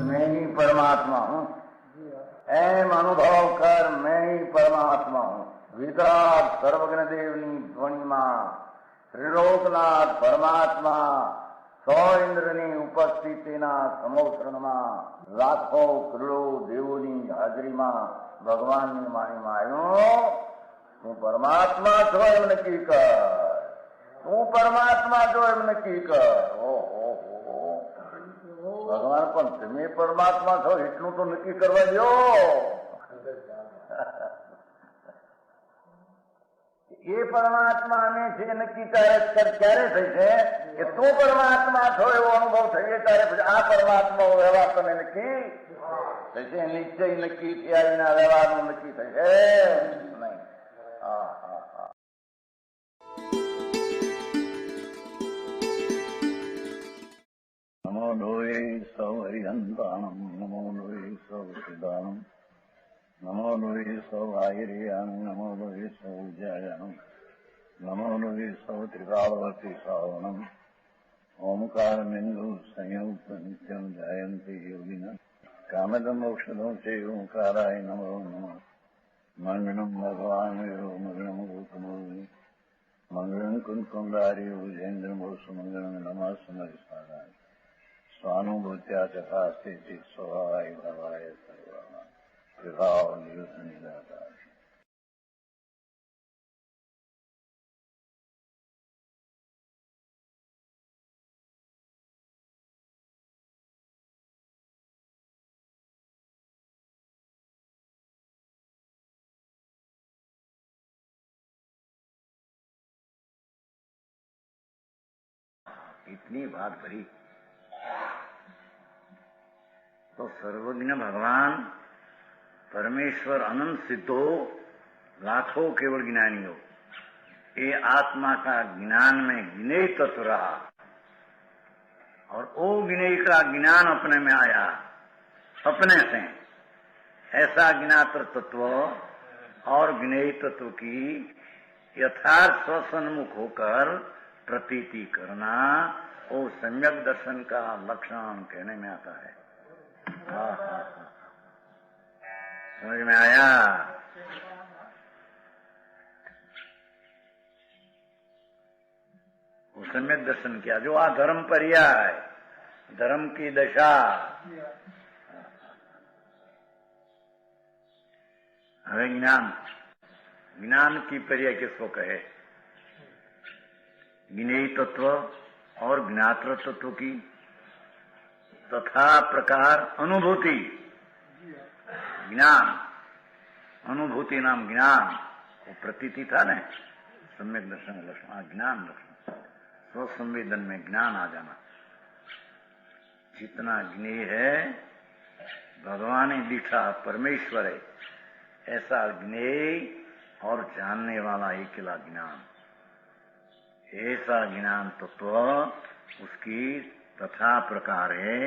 मैं ही परमात्मा हूँ, एम अनुभव कर मैं ही परमात्मा हूँ। वितराग सर्वज्ञ देवनी ध्वनिमा त्रिलोकनाथ परमात्मा सौ इंद्રની ઉપસ્થિતિના સમોત્રણમાં લાખો કરોડો દેવોની હાજરીમાં ભગવાનની વાણીમાં આવ્યો, તું પરમાત્મા છો એમ નક્કી કર, તું પરમાત્મા છો એમ નક્કી કર. ઓહો, ભગવાન પણ તમે પરમાત્મા છો એટલું તો નક્કી કરવા દો. એ પરમાત્માને છે નક્કી ક્યારે થઈ છે કે તું પરમાત્મા છો એવો અનુભવ થઈએ ત્યારે પછી આ પરમાત્મા વ્યવહાર તમે નક્કી થશે. નિશ્ચય નક્કી થયા વિના વ્યવહારનું નક્કી થશે નહીં. હા હા હા. નમો લોહે સૌ હરિહંતાણમ, નમો લોહે સૌ સિદ્ધાણમ, નમો લોહે સૌ આયર્યાણમ, નમો લોહે સૌ જયાણમ, નમો લોહે સૌ ત્રિકાળવતી શ્રાવણમ. ઓમકારમેન્દુ સંયુક્ત નિત્યમ જાયંતિ યોગિના કામદમ મોક્ષદમ છે ઓંકારાય નમો નમઃ. મંગળમ ભગવાન મંગળમ ગૌતમોર્મિ મંગળમ કુંકુંડાર્ય ભુજેન્દ્રમોષ મંગળમ નમઃ સમરિસાદાય સ્વાનુભૂત્યા ચકાસ્તે ચિત સ્વભાવાય ભાવાય સર્વા વિભાવ નિયુત નિરાકાર. इतनी बात भरी तो सर्वज्ञ भगवान परमेश्वर अनंत सिद्धो लाखों केवल ज्ञानी हो, ये आत्मा का ज्ञान में ज्ञेय तत्व रहा और वो ज्ञेय का ज्ञान अपने में आया अपने से. ऐसा ज्ञात्र तत्व और ज्ञेय तत्व की यथार्थ स्वसन्मुख होकर प्रतीति करना वो सम्यक दर्शन का लक्षण कहने में आता है. हाँ हाँ हाँ, समझ में आया. वो सम्यक दर्शन किया जो आ धर्म पर्याय, धर्म की दशा. हमें ज्ञान की पर्याय किसको कहे? ज्ञेय तत्व और ज्ञात्र तत्व की तथा प्रकार अनुभूति. ज्ञान अनुभूति नाम ज्ञान वो प्रतीति था न, सम्यक दर्शन लक्षण ज्ञान लक्षण स्वसंवेदन में ज्ञान आ जाना. जितना ज्ञेय है भगवान ही दिखा परमेश्वर है, ऐसा ज्ञेय और जानने वाला अकेला ज्ञान. ऐसा ज्ञान तत्व उसकी तथा प्रकार है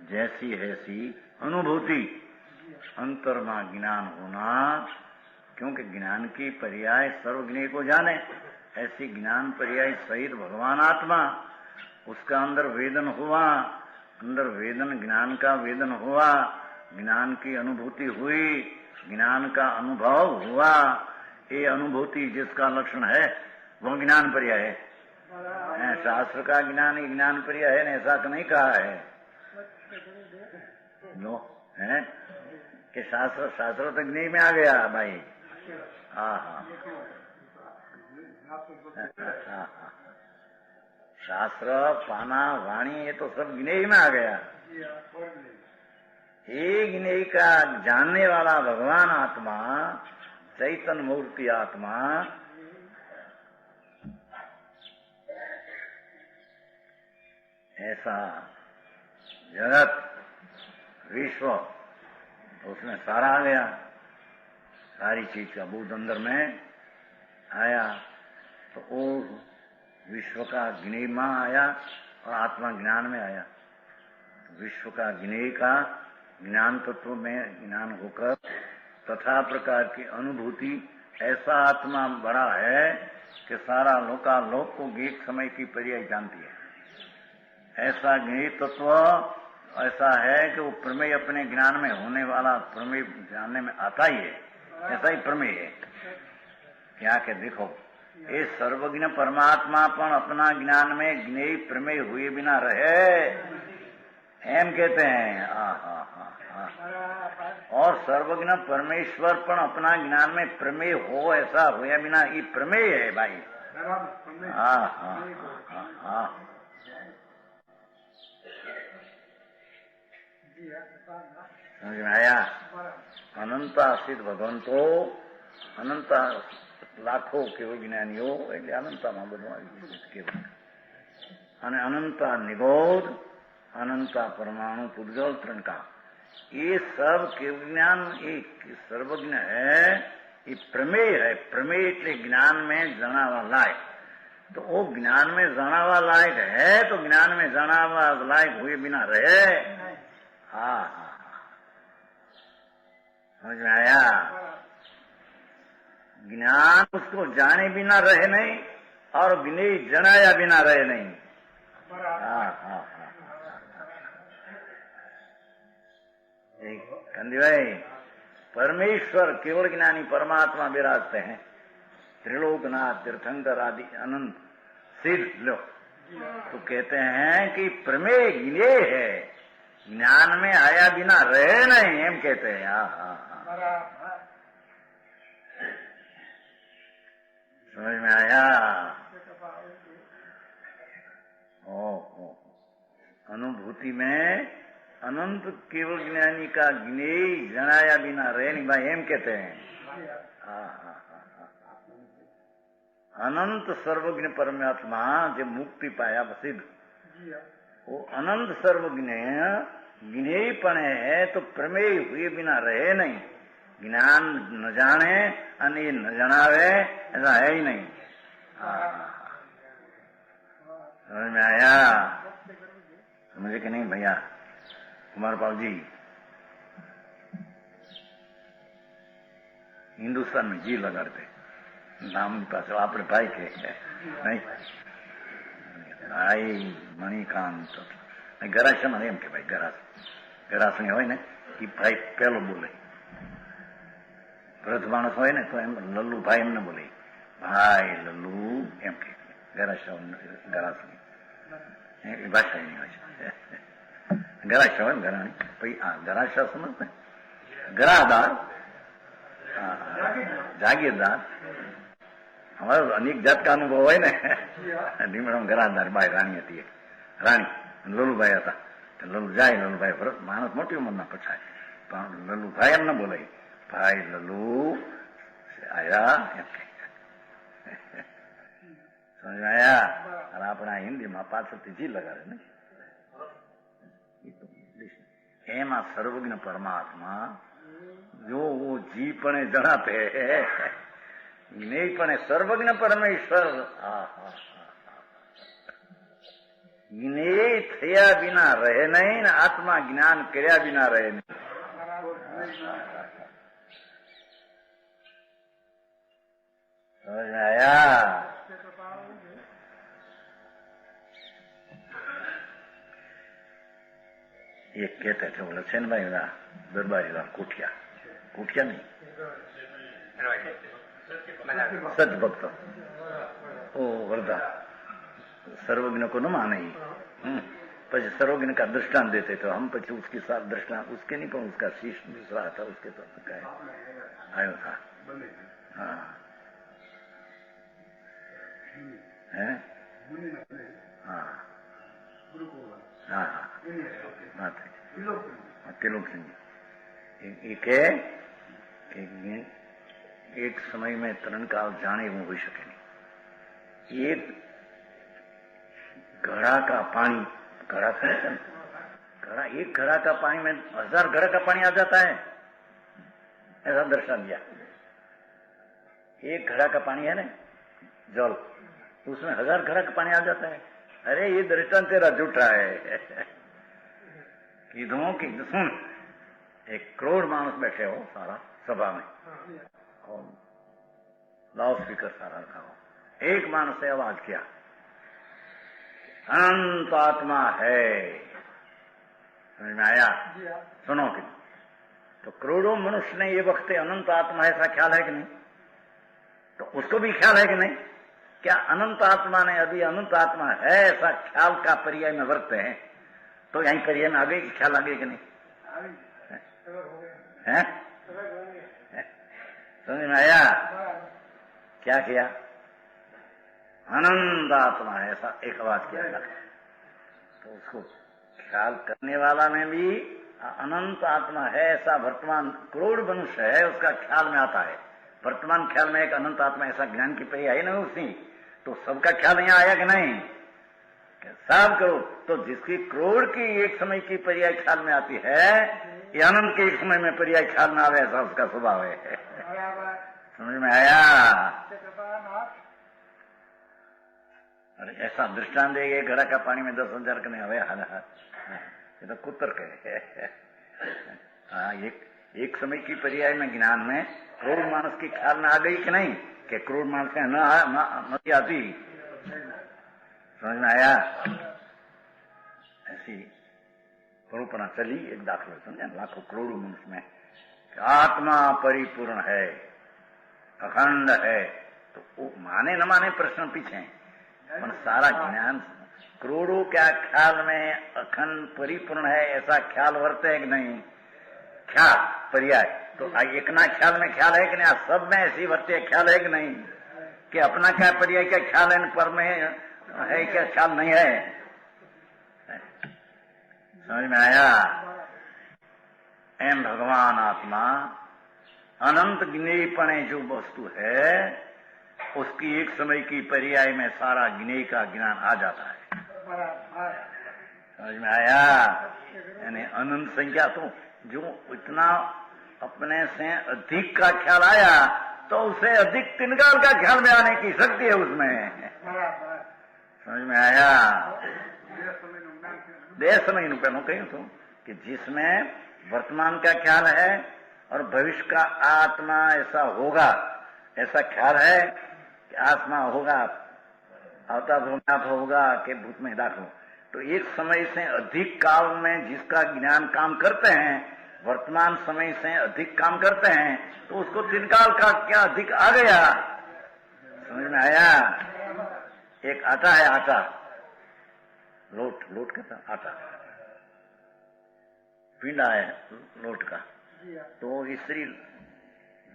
जैसी ऐसी अनुभूति. अंतर्मा ज्ञान होना, क्योंकि ज्ञान की पर्याय सर्वज्ञ को जाने, ऐसी ज्ञान पर्याय सहित भगवान आत्मा, उसका अंदर वेदन हुआ, अंदर वेदन ज्ञान का वेदन हुआ, ज्ञान की अनुभूति हुई, ज्ञान का अनुभव हुआ. ये अनुभूति जिसका लक्षण है वो ज्ञान पर्याय है. शास्त्र का ज्ञान ही ज्ञान पर्याय है, ऐसा तो नहीं कहा है नो है कि शास्त्र तो ज्ञेय में आ गया भाई. हाँ हाँ शास्त्र पाना वाणी ये तो सब ज्ञेय में आ गया. एक ज्ञेय का जानने वाला भगवान आत्मा, चैतन्य मूर्ति आत्मा, ऐसा जगत विश्व उसमें सारा आ गया. सारी चीज का बोध अंदर में आया तो वो विश्व का ज्ञेय में आया और आत्मा ज्ञान में आया. विश्व का ज्ञेय का ज्ञान तत्व में ज्ञान होकर तथा प्रकार की अनुभूति ऐसा आत्मा बड़ा है कि सारा लोकालोक को एक समय की पर्याय जानती है। ऐसा ज्ञेय तत्व ऐसा है कि वो प्रमेय अपने ज्ञान में होने वाला प्रमेय जानने में आता ही है, ऐसा ही प्रमेय है। क्या के देखो, ये सर्वज्ञ परमात्मा पण अपना ज्ञान में ज्ञेय प्रमेय हुए बिना रहे, एम कहते हैं। और सर्वज्ञ परमेश्वर पण अपना ज्ञान में प्रमेय हो ऐसा हुए बिना, ये प्रमेय है भाई। समझ में आया? अनंत सिद्ध भगवंतो, अनंत लाखों केवल ज्ञानीઓ એટલે અનંતમાં બધું આવી ગયું કેવળ, અને અનંત નિબોધ, अनंत परमाणु पुद्गल त्रिणका, ये सब केवल ज्ञान एक सर्वज्ञ है, ये प्रमेय है। प्रमेय એટલે ज्ञान में जणावा लायक। तो वो ज्ञान में जणावा लायक है तो ज्ञान में जणावा लायक हुए बिना रहे। हाँ, समझ में आया? ज्ञान उसको जाने बिना रहे नहीं और ज्ञेय जनाया बिना रहे नहीं। हाँ। कंदी भाई, परमेश्वर केवल ज्ञानी परमात्मा विराजते हैं, त्रिलोकनाथ तीर्थंकर आदि अनंत सिद्ध लो, तो कहते हैं कि प्रमेय ज्ञेय है, ज्ञान में आया बिना रहे नहीं, एम कहते हैं। समझ में आया? अनुभूति में अनंत केवल ज्ञानी का ज्ञेय जनाया बिना रहे नहीं भाई, एम कहते हैं। अनंत सर्वज्ञ परमात्मा जो मुक्ति पाया सिद्ध, वो अनंत सर्वज्ञ ज्ञेयपण है तो प्रमेय हुए बिना रहे नहीं। ज्ञान न जाने અને न जनावे ऐसा है ही नहीं। समझ में आया? समझे कि नहीं भैया? कुमार पाल जी, हिंदुस्तान में जी लगाड़ते नाम पास अपने भाई के नहीं, भाई मणिकांत गरास एम के भाई गरास હોય ને એ ભાઈ પેલો બોલે, વૃદ્ધ માણસ હોય ને તો એમ લલ્લુ ભાઈ એમ ન બોલે, ભાઈ લલ્લુ એમ કે ગરાસ ભાષા એની હોય છે। ગરાસ હોય ને ઘરાણી પછી ગરાસ સમજ ગરાદાર જાગીરદાર, हमारा अनेक जात का अनुभव है ना। धीमराम घरादार बाई राणी थी, राणी लल्लूभाई था। लल्लू जाए, लल्लूभाई भरत मानस मोटी उम्र ना पछाय, लल्लूभाई एम न बोले, भाई लल्लू आया एम के। समझ में आया? और अपना हिंदी में पाछळथी जी लगाड़े ने। एम आ सर्वज्ञ परमात्मा जो वो जी पणे जणाते नहीं पण सर्वज्ञ परमेश्वर ज्ञेय थया बिना रहे नहीं ने आत्मा ज्ञान कर्या बिना रहे नहीं। समझ में आया? ये कहते थे बोले सेन भाई दरबारी राम कुटिया, कुटिया नहीं सच भक्त, ओ वर्धा सर्वज्ञ को न माने ही। પછી सर्वज्ञ का दृष्टांत देते तो हम પછી उसके साथ दृष्टांत उसके नहीं पर उसका शीश दूसरा था, उसके तो आयो था। हाँ है, हाँ हाँ बात है त्रिलोक सिंह जी। एक समय में तरण काल जाने वो हो सके नहीं। एक घड़ा का पानी, घड़ा से घड़ा, एक घड़ा का पानी में 1000 घड़ा का पानी आ जाता है, ऐसा दर्शन दिया। एक घड़ा का पानी है ना जल, उसमें 1000 घड़ा का पानी आ जाता है। अरे ये दृष्टांत तेरा झूठा है। कीधों की सुन, 1 करोड़ मानुष बैठे हो सारा सभा में, और लाउड स्पीकर सारा रखा हो, एक मानुष ने आवाज किया अनंत आत्मा है। समझ में आया? सुनो कि तो करोड़ों मनुष्य ने ये वक्त अनंत आत्मा ऐसा ख्याल है कि नहीं? तो उसको भी ख्याल है कि नहीं? क्या अनंत आत्मा ने अभी अनंत आत्मा है ऐसा ख्याल का पर्याय में वर्तते हैं, तो यहीं पर्याय में आ गई, ख्याल आ गई कि नहीं? है? समझ में आया? क्या किया? अनंत आत्मा है ऐसा एक आवाज किया था, तो उसको ख्याल करने वाला में भी अनंत आत्मा है ऐसा वर्तमान करोड़ मनुष्य है उसका ख्याल में आता है। वर्तमान ख्याल में एक अनंत आत्मा ऐसा ज्ञान की पर्याय है ना उसकी, तो सबका ख्याल यहाँ आया कि नहीं? सब करो तो जिसकी करोड़ की एक समय की पर्याय ख्याल में आती है, ये अनंत के एक समय में पर्याय ख्याल में आवे ऐसा उसका स्वभाव है। समझ में आया? अरे ऐसा दृष्टांत देंगे घड़ा का पानी में 10,000 का नहीं हवे हाल ये तो कुतर के। हाँ, एक समय की पर्याय में ज्ञान में करोड़ मानस की ख्याल में आ गई कि नहीं? कि करोड़ मानस का न आती। समझ में आया? ऐसी कल्पना चली एक दाखिल समझे लाखों करोड़ों मनुष्य में आत्मा परिपूर्ण है, अखंड है, तो वो माने न माने प्रश्न पीछे हैं, पर सारा ज्ञान करोड़ों क्या ख्याल में अखंड परिपूर्ण है ऐसा ख्याल वर्ते है कि नहीं? ख्याल पर्याय तो एक ना ख्याल में ख्याल है कि नहीं? सब में ऐसी वर्ते ख्याल है कि नहीं? कि अपना क्या पर्याय क्या ख्याल है, पर में है क्या ख्याल नहीं है? समझ में आया? एम भगवान आत्मा अनंत ज्ञेयपणे जो वस्तु है उसकी एक समय की पर्याय में सारा ज्ञेय का ज्ञान आ जाता है। समझ में आया? यानी अनंत संख्या तो जो इतना अपने से अधिक का ख्याल आया तो उसे अधिक तिनकाल का ख्याल में आने की शक्ति है उसमें। समझ में आया? देश समय मैं कहूं तो कि जिसमें वर्तमान का ख्याल है और भविष्य का आत्मा ऐसा होगा ऐसा ख्याल है कि आत्मा होगा अवताप होगा कि भूत में दाखिल, तो एक समय से अधिक काल में जिसका ज्ञान काम करते हैं, वर्तमान समय से अधिक काम करते हैं, तो उसको तिनकाल का क्या अधिक आ गया। समझ में आया? एक आटा है, आटा लोट का आटा पिंडा है लोट का, तो स्त्री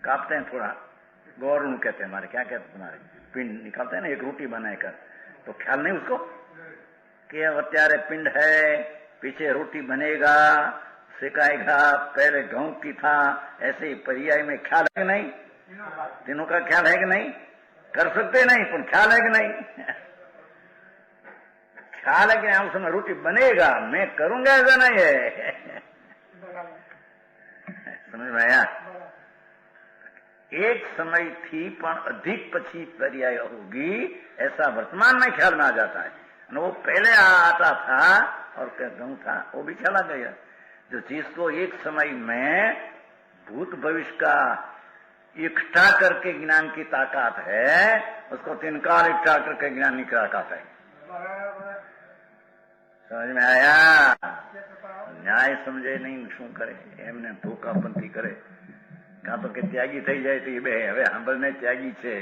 काटते हैं थोड़ा गौर कहते हैं हमारे, क्या कहते हैं तुम्हारे, पिंड निकालते हैं ना एक रोटी बनाकर, तो ख्याल नहीं उसको कि अब अत्यारे पिंड है, पीछे रोटी बनेगा, सिकाएगा, पहले गेहूं की था, ऐसे ही पर्याय में ख्याल है कि नहीं? तीनों का ख्याल है कि नहीं? कर सकते नहीं, पर ख्याल है कि नहीं? ख्याल है कि उसमें रोटी बनेगा, मैं करूंगा ऐसा नहीं है। समझ में आया? एक समय थी पर अधिक पछी पर्याय होगी ऐसा वर्तमान में ख्याल में आ जाता है। वो पहले आता था और गेहूं था वो भी चला गया। जो चीज को एक समय में भूत भविष्य का इकट्ठा करके ज्ञान की ताकत है उसको तिनकाल इकट्ठा करके ज्ञान की ताकत है। समझ में आया? न्याय समझे नहीं शू करे एमने धोखापंथी करे કાં તો કે ત્યાગી થઈ જાય તો એ બે હવે સાંભળને ત્યાગી છે।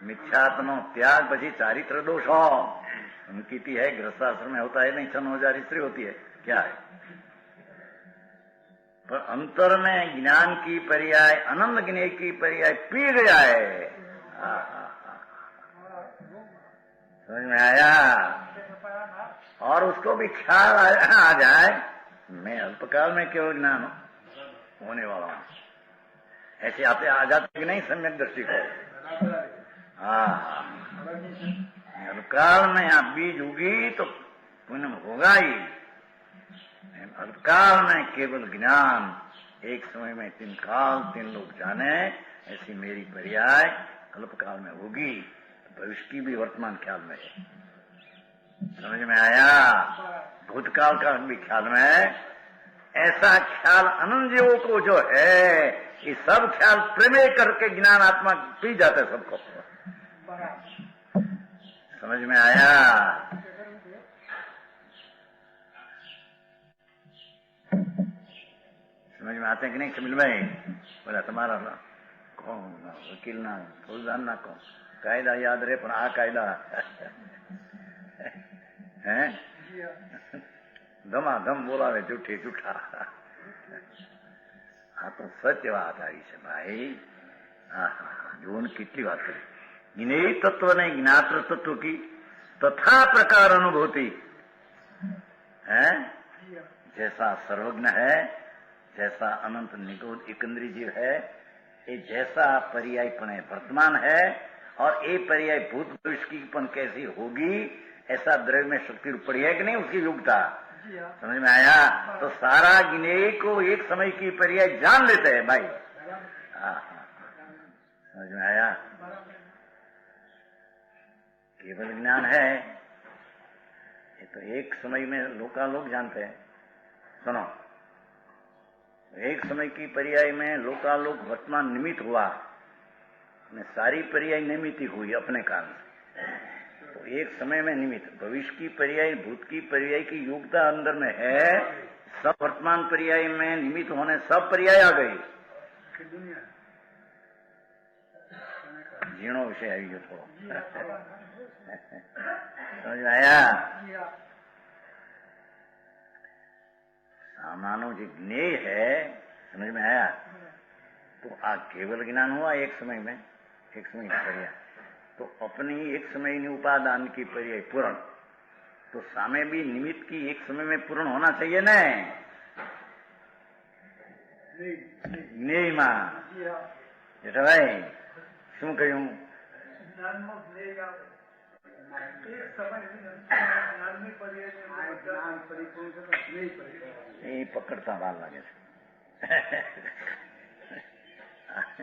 मिथ्यात्म त्याग પછી चारित्र दोष हो उनकी है गृहस्थाश्रम में होता है नहीं, 6,000 स्त्री होती है क्या है, पर अंतर में ज्ञान की पर्याय अनंत ज्ञेय की पर्याय पी गया है। समझ में आया? और उसको भी ख्याल आ जाए मैं अल्पकाल में केवल ज्ञान होने वाला हूं, ऐसे आते आ जाते कि नहीं सम्यक दृष्टि को। हाँ, अल्पकाल में यहाँ बीज उगी तो पुण्य होगा ही, अल्पकाल में केवल ज्ञान एक समय में 3 काल 3 लोग जाने ऐसी मेरी पर्याय अल्पकाल में होगी, भविष्य की भी वर्तमान ख्याल में है। समझ में आया? भूतकाल का भी ख्याल में, ऐसा ख्याल अनंत जीवों को जो है, ये सब ख्याल प्रमेय करके ज्ञान आत्मा पी जाते सबको। समझ में आया? समझ में आते हैं कि नहीं कमिल भाई? बोला तुम्हारा कौन वकील ना फौजदार ना कौन कायदा याद रहे, पर आ कायदा है ધમાધમ બોલાવે જૂઠી જૂઠા। આ તો સત્ય વાત આવી છે ભાઈ। જોન કેટલી વાત કરી। જ્ઞેય તત્વ ને જ્ઞાત્ર તત્વ की तथा प्रकार अनुभूति है। जैसा सर्वज्ञ है, जैसा अनंत निगोद एकंद्री जीव है, ये जैसा पर्यायपण वर्तमान है, और ये पर्याय भूत भविष्य की पन कैसी होगी, ऐसा द्रव्य में शक्ति पड़ी है कि नहीं, उसकी योग्यता समझ में आया? तो सारा ज्ञेय को एक समय की पर्याय जान लेते हैं भाई। समझ में आया? केवल ज्ञान है, ये तो एक समय में लोकालोक जानते हैं। सुनो, एक समय की पर्याय में लोकालोक वर्तमान निमित्त हुआ, सारी पर्याय निमित्त हुई अपने कारण से। तो एक समय में निमित्त, भविष्य की पर्याय भूत की पर्याय की योग्यता अंदर में है। सब वर्तमान पर्याय में निमित्त होने सब पर्याय आ गई। जीणो विषय आई गयो थोड़ो समझ में आया? सामानो जो ज्ञेय है, समझ में आया? तो आ केवल ज्ञान हुआ एक समय में, एक समय की पर्याय। तो अपनी एक समय की उपादान की पर्याय पूर्ण, तो सामे भी निमित्त की एक समय में पूर्ण होना चाहिए न। ज्ञेय માં જેઠાભાઈ શું કહ્યું? એ પકડતા વાર લાગે છે।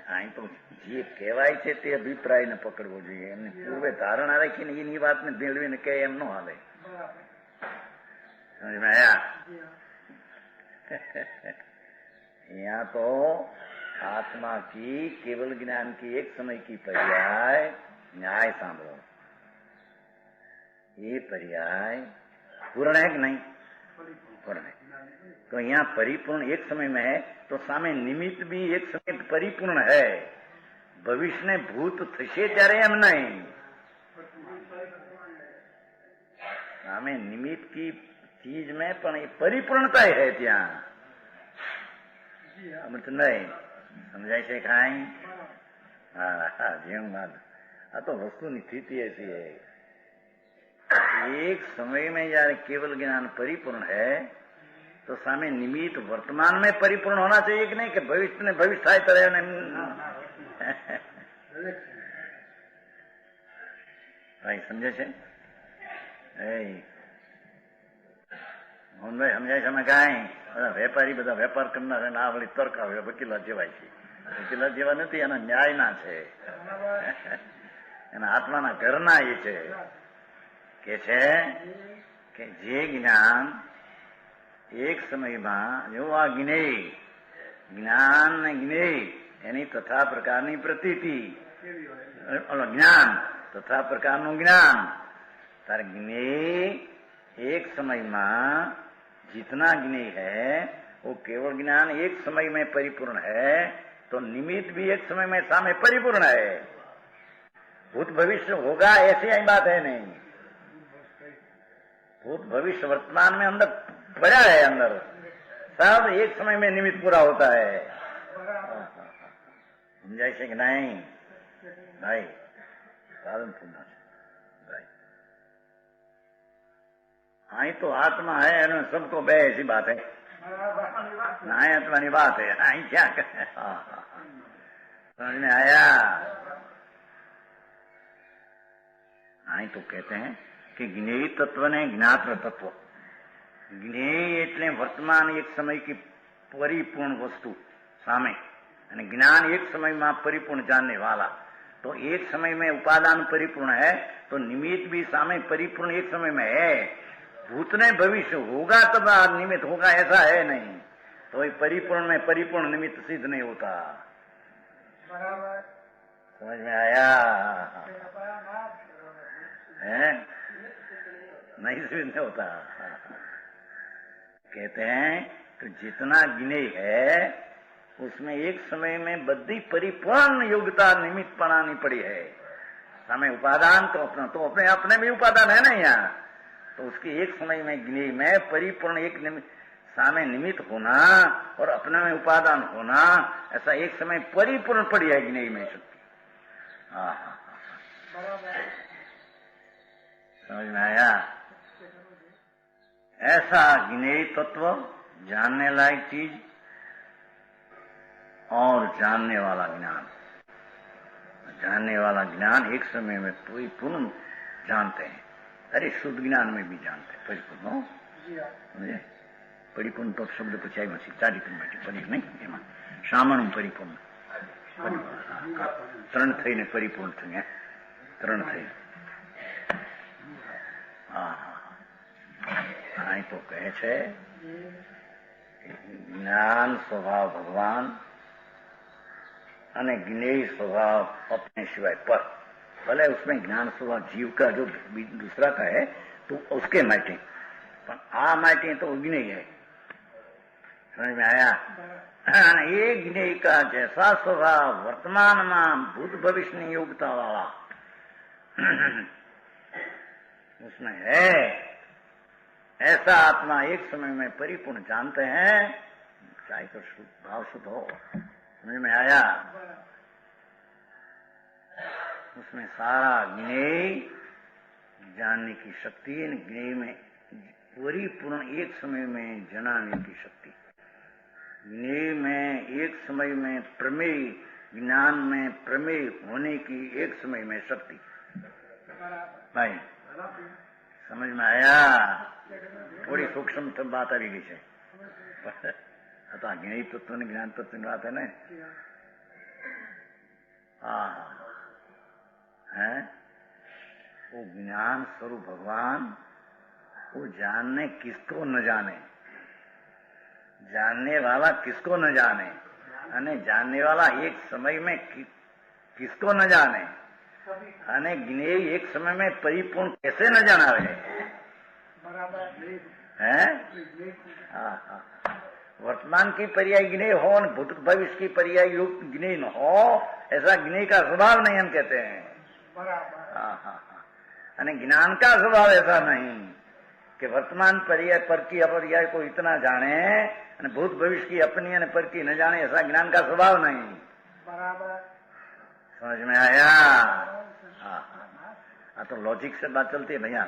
અહીં તો જે કહેવાય છે તે અભિપ્રાયને પકડવો જોઈએ, એમને પૂર્વે ધારણા રાખીને એની વાતને ભેળવીને કહે એમ ન હાલે। સમજ में आया? यहाँ तो आत्मा की केवल ज्ञान की एक समय की पर्याय न्याय सांभळो। ये पर्याय पूर्ण है कि नहीं? पूर्ण है। तो यहाँ परिपूर्ण एक समय में है, तो सामे निमित्त भी एक समय परिपूर्ण है। भविष्य ने भूत थशे त्यारे एम नहीं, सामे निमित्त की चीज में पण परिपूर्णता है त्या अमृत नहीं। समझाय છે કાંઈ? હા જેમ વાત આ તો વસ્તુની સ્થિતિ ऐसी है। एक समय में यार केवल ज्ञान परिपूर्ण है, तो सामे निमित्त वर्तमान में परिपूर्ण होना चाहिए कि नहीं, कि भविष्य ने भविष्य થાય ત્યારે भाई समझे છે? મોહનભાઈ સમજાય છે અમે કાંઈ? બધા વેપારી બધા વેપાર કરનાર આ વળી તર્ક આવે વકીલા જેવાય છે। વકીલા જેવા નથી, એના ન્યાયના છે, એના આત્માના ઘરના એ છે કે જે જ્ઞાન એક સમયમાં જો આ જ્ઞેય જ્ઞાન ને જ્ઞેય એની તથા પ્રકારની પ્રતીતિ જ્ઞાન તથા પ્રકારનું જ્ઞાન તારે જ્ઞેય एक समय में जितना ज्ञेय है वो केवल ज्ञान एक समय में परिपूर्ण है, तो निमित्त भी एक समय में सामे परिपूर्ण है। भूत भविष्य होगा ऐसी ही बात है नहीं। भूत भविष्य वर्तमान में अंदर पड़ा है, अंदर सब एक समय में निमित्त पूरा होता है। समझाय છે कि नहीं भाई? साधन पूर्ण भाई आई तो आत्मा है, सबको बे ऐसी बात है ना, आत्मा की बात है। आई क्या करें? समझ में आया? आई तो कहते हैं कि ज्ञेय तत्व ने ज्ञात्र तत्व, ज्ञेय એટલે વર્તમાન એક સમય की परिपूर्ण वस्तु सामे, અને ज्ञान एक समय में परिपूर्ण जानने वाला। तो एक समय में उपादान परिपूर्ण है, तो निमित्त भी सामे परिपूर्ण एक समय में है। भूत ने भविष्य होगा तब निमित्त होगा ऐसा है नहीं, तो परिपूर्ण में परिपूर्ण निमित्त सिद्ध नहीं होता। बराबर समझ में आया है? नहीं सिद्ध नहीं होता। कहते हैं कि जितना गिने है उसमें एक समय में बद्धी परिपूर्ण योग्यता निमित्त बनानी पड़ी है। समय उपादान तो अपने अपने में उपादान है ना यहाँ, तो उसकी एक समय में गिने में परिपूर्ण एक सामने निमित्त होना और अपने में उपादान होना, ऐसा एक समय परिपूर्ण पड़ी है गिने में शक्ति। हाँ, समझ में आया? ऐसा गिने तत्व, जानने लायक चीज और जानने वाला ज्ञान। जानने वाला ज्ञान एक समय में परिपूर्ण जानते हैं। अरे शुद्ध ज्ञान में भी जानते हैं परिपूर्ण हो समझे? परिपूर्ण तो शब्द पचाई मसी चारी परि नहीं एम श्रामण परिपूर्ण त्रण थईने परिपूर्ण थी त्रण थई। અહીં તો કહે છે જ્ઞાન સ્વભાવ ભગવાન અને જ્ઞેય स्वभाव अपने सिवाय पर। भले उसमें ज्ञान स्वभाव जीव का जो दूसरा का है तो उसके माटे, पर आ माटे तो ज्ञेय है। समझ में आया? ये ज्ञेय का जैसा स्वभाव वर्तमान में भूत भविष्य योग्यता वाला उसमें है, ऐसा आत्मा एक समय में परिपूर्ण जानते हैं, चाहे तो भाव शुद्ध हो। समझ में आया? उसमें सारा ज्ञेय जानने की शक्ति, ज्ञेय में परिपूर्ण एक समय में जनाने की शक्ति, ज्ञेय में एक समय में प्रमेय, ज्ञान में प्रमेय होने की एक समय में शक्ति। भाई समझ में आया? थोड़ी सूक्ष्म बात आ गई है। ज्ञेय तत्व ने ज्ञान तत्व की बात है ना। हाँ है वो ज्ञान स्वरूप भगवान, वो जानने किसको न जाने, जानने वाला किसको न जाने, अने जानने वाला एक समय में किसको न जाने, अने ज्ञेय एक समय में परिपूर्ण कैसे न जानावे है? हाँ, वर्तमान की पर्याय ज्ञेय हो और भूत भविष्य की पर्याय युक्त ज्ञेय न हो, ऐसा ज्ञेय का स्वभाव नहीं हम कहते हैं। हाँ, अने ज्ञान का स्वभाव ऐसा नहीं कि वर्तमान पर्याय पर की अपर्याय को इतना जाने और भूत भविष्य की अपनी और पर की न जाने, ऐसा ज्ञान का स्वभाव नहीं। बराबर समझ में आया? हाँ, तो लॉजिक से बात चलती है भैया,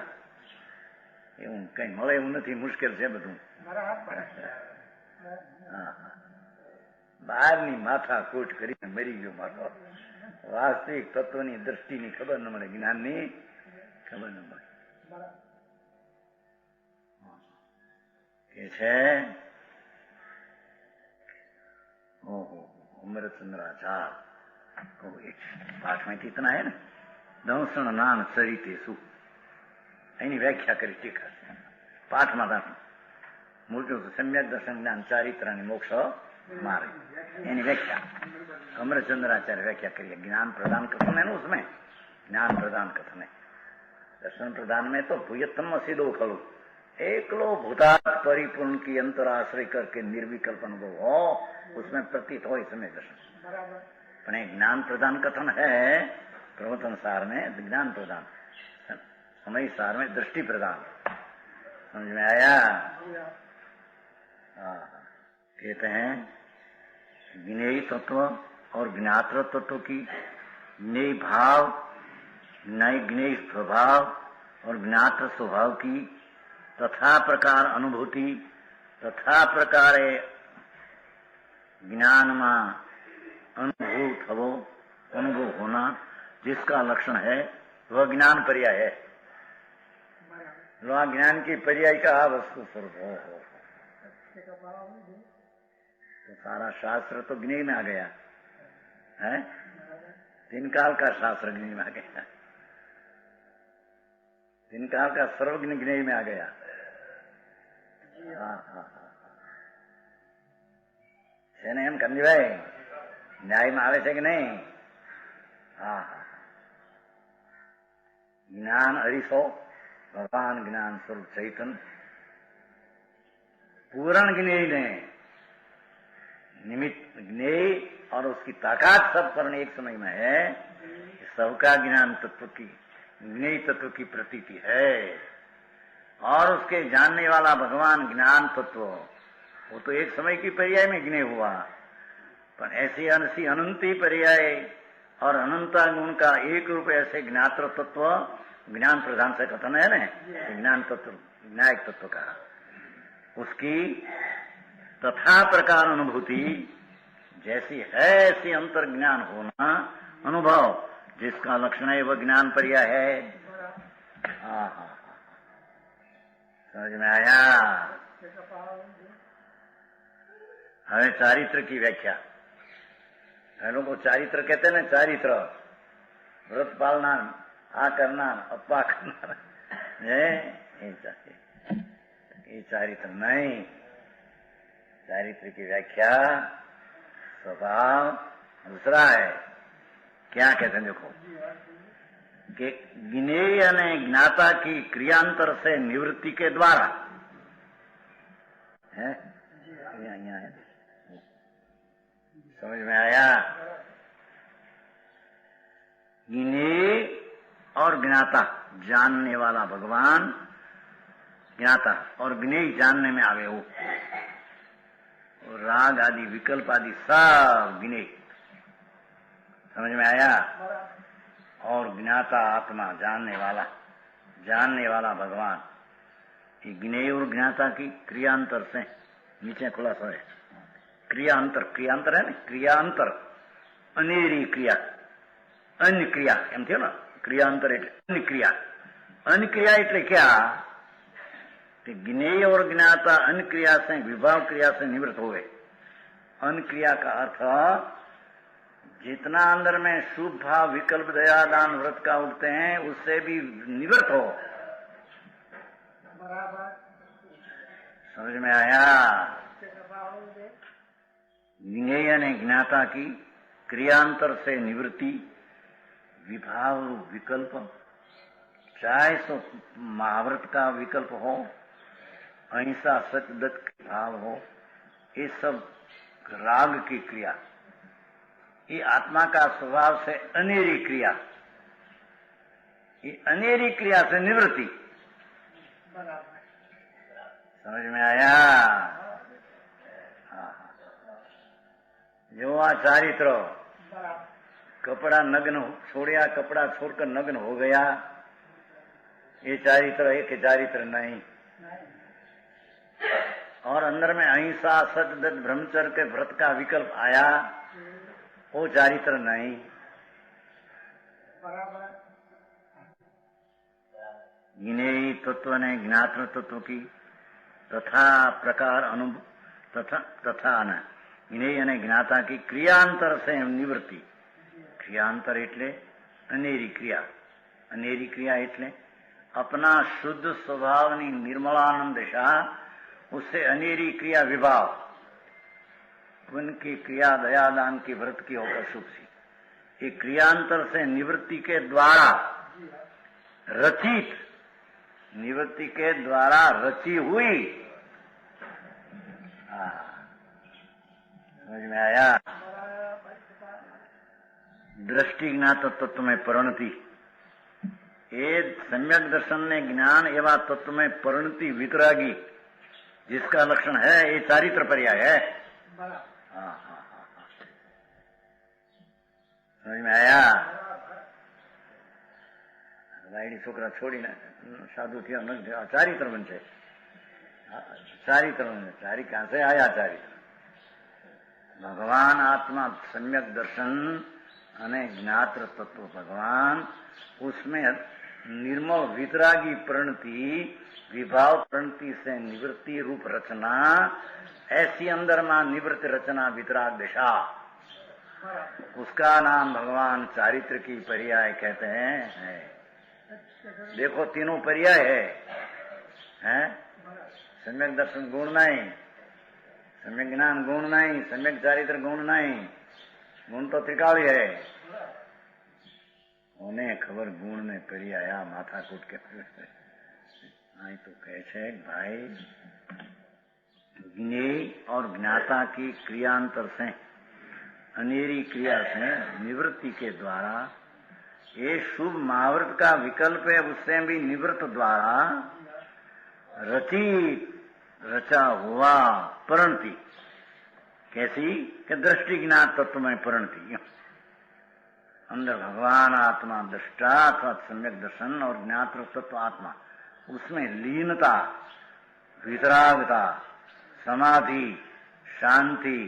એવું કઈ મળે એવું નથી, મુશ્કેલ છે બધું। બહારની માથા કૂટ કરીને મરી ગયો માથો, વાસ્તવિક તત્વની દ્રષ્ટિની ખબર ન મળે, જ્ઞાનની ખબર ન મળે। કે છે ઓહો અમરચંદ્રાચાર પાઠ में इतना है ना, दंसण नान चरिते सु એની વ્યાખ્યા કરી ટીકા પાઠમાં દાખલ મૂળજો સમ્યક દર્શન જ્ઞાન ચારિત્ર અને મોક્ષ मार्ग, એની વ્યાખ્યા अमरचंद्राचार्य व्याख्या करिए। ज्ञान प्रदान कथन है ना, उसमें ज्ञान प्रदान कथन है। दर्शन प्रदान में तो भूयत्तम असिदो खलु, एकलो भूतात् परिपूर्ण की अंतर आश्रय करके निर्विकल्प अनुभव हो, उसमें प्रतीत हो इसमें दर्शन। पण ज्ञान प्रदान कथन है प्रवचन सार में, ज्ञान प्रदान समय सार में दृष्टि प्रदान। समझ में आया? कहते हैं ज्ञेय तत्व और ज्ञात्र तत्व की ज्ञेय भाव, नए ज्ञेय स्वभाव और ज्ञात्र स्वभाव की तथा प्रकार अनुभूति, तथा प्रकार ज्ञान में अनुभूत हो, अनुभव होना जिसका लक्षण है वह ज्ञान पर्याय है। ज्ञान की पर्याय का वस्तु स्वरूप हो। तो सारा शास्त्र तो ज्ञेय में आ गया है, तीन काल का शास्त्र ज्ञेय में आ गया, तीन काल का सर्वज्ञ ज्ञेय में आ गया। છે ને એમ કંજીભાઈ ન્યાયમાં આવે છે કે નહીં? હા હા. ज्ञान अरिसो भगवान ज्ञान स्वरूप चैतन्य पूर्ण ज्ञेय ने निमित्त ज्ञेय और उसकी ताकत सब कर्ण एक समय में है। सबका ज्ञान तत्व की ज्ञेय तत्व की प्रतीति है और उसके जानने वाला भगवान ज्ञान तत्व वो तो एक समय की पर्याय में ज्ञेय हुआ, पर ऐसी अनसी अनंती पर्याय और अनंता गुण का एक रूप ऐसे ज्ञात्र तत्व ज्ञान प्रधान से कथन है ना, ज्ञान तत्व न्यायिक तत्व का उसकी तथा प्रकार अनुभूति जैसी है ऐसी अंतर ज्ञान होना अनुभव जिसका लक्षण है वह ज्ञान पर्याय है। हाँ हाँ समझ में आया? हमें चारित्र की व्याख्या हम लोग को चारित्र कहते हैं ना, चारित्र व्रत पालना आ करना अपा करना ये चारित्र नहीं। चारित्र की व्याख्या स्वभाव दूसरा है। क्या कहते हैं देखो कि ज्ञेय ने ज्ञाता की क्रियांतर से निवृत्ति के द्वारा है, यहाँ है, समझ में आया? ज्ञेय और ज्ञाता जानने वाला भगवान ज्ञाता और ज्ञेय जानने में आवे वो और राग आदि विकल्प आदि सब ज्ञेय समझ में आया? और ज्ञाता आत्मा जानने वाला भगवान ये ज्ञेय और ज्ञाता की क्रियांतर से नीचे खुलासा है। क्रियांतर है ना, क्रियांतर अनेरी क्रिया अन्य क्रिया एम थयो ने क्रियांतर એટલે अन्य क्रिया એટલે क्या कि ज्ञेय और ज्ञाता अन्य क्रिया से विभाव क्रिया से निवृत्त हो गए। अन्य क्रिया का अर्थ जितना अंदर में शुभ भाव विकल्प दया दान व्रत का उठते हैं उससे भी निवृत्त हो। बराबर समझ में आया? ज्ञेय ने ज्ञाता की क्रियांतर से निवृत्ति विभाव विकल्प चाहे सो महाव्रत का विकल्प हो अहिंसा सत्यदत्त भाव हो ये सब राग की क्रिया ये आत्मा का स्वभाव से अनेरी क्रिया ये अनेरी क्रिया से निवृत्ति समझ में आया? जो आ चारित्र कपड़ा नग्न छोड़िया कपड़ा छोड़कर नग्न हो गया ये चारित्र है कि चारित्र नहीं। और अंदर में अहिंसा सत्यदत्त ब्रह्मचर्य के व्रत का विकल्प आया वो चारित्र नहीं। ज्ञेय तत्व ने ज्ञात्र तत्व की तथा प्रकार तथा न ज्ञेय ने ज्ञाता की क्रियांतर से निवृत्ति क्रियांतर એટલે અનેરી ક્રિયા એટલે अपना शुद्ध स्वभावनी निर्मलानंद दशा उससे अनेरी क्रिया विभाव उनकी क्रिया दयादान की व्रत की होकर शुभ सी ये क्रियांतर से निवृत्ति के द्वारा रचित निवृत्ति के द्वारा रची हुई समझ में आया? दृष्टि ज्ञात तत्व में परिणति ये सम्यक दर्शन ने ज्ञान एवं तत्व में परिणति वितरागी जिसका लक्षण है ये चारित्र पर्याय है। समझ में आया? रायडी छोकरा छोड़ी ने साधु थया न थया चारित्र बन छे चारित्र चारी कहां से आया? चारित्र भगवान आत्मा सम्यक दर्शन अने ज्ञात्र तत्व भगवान उसमें निर्मल वितरागी प्रणति विभाव प्रणति से निवृत्ति रूप रचना ऐसी अंदर मां निवृत्ति रचना वितराग दिशा उसका नाम भगवान चारित्र की पर्याय कहते हैं। देखो तीनों पर्याय है सम्यक दर्शन गुण नहीं, सम्यक ज्ञान गुण नहीं, सम्यक चारित्र गुण नहीं, गुण तो त्रिकाली है। उन्हें खबर गुण ने करी आया माथा कूट के आई तो कहे छे भाई ज्ञेय और ज्ञाता की क्रियांतर से अनेरी क्रिया से निवृत्ति के द्वारा ये शुभ महाव्रत का विकल्प है, उससे भी निवृत्त द्वारा रचित रचा हुआ परिणति कैसी कि दृष्टि ज्ञात तत्व में परिणति अंदर भगवान आत्मा दृष्टा अथवा सम्यक दर्शन और ज्ञात तत्व आत्मा उसमें लीनता, वितरागता, समाधि, शांति,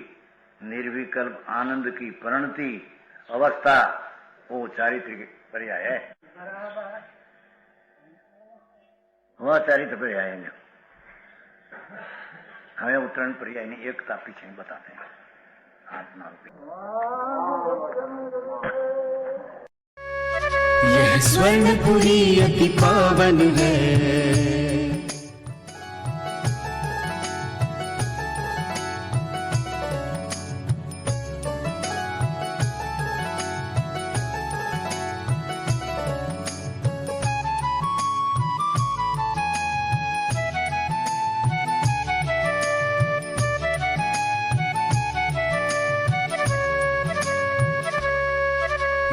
निर्विकल्प आनंद की परिणति अवस्था वो चारित्रिक पर्याय है। बराबर वह चारित्र पर्याय है। हमें उत्तरण पर्याय ने एकता पीछे बताते हैं आत्मा रूपी। यह स्वर्णपुरी अति पावन है,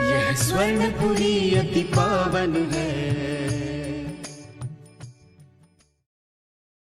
यह स्वर्णपुरी अति पावन है।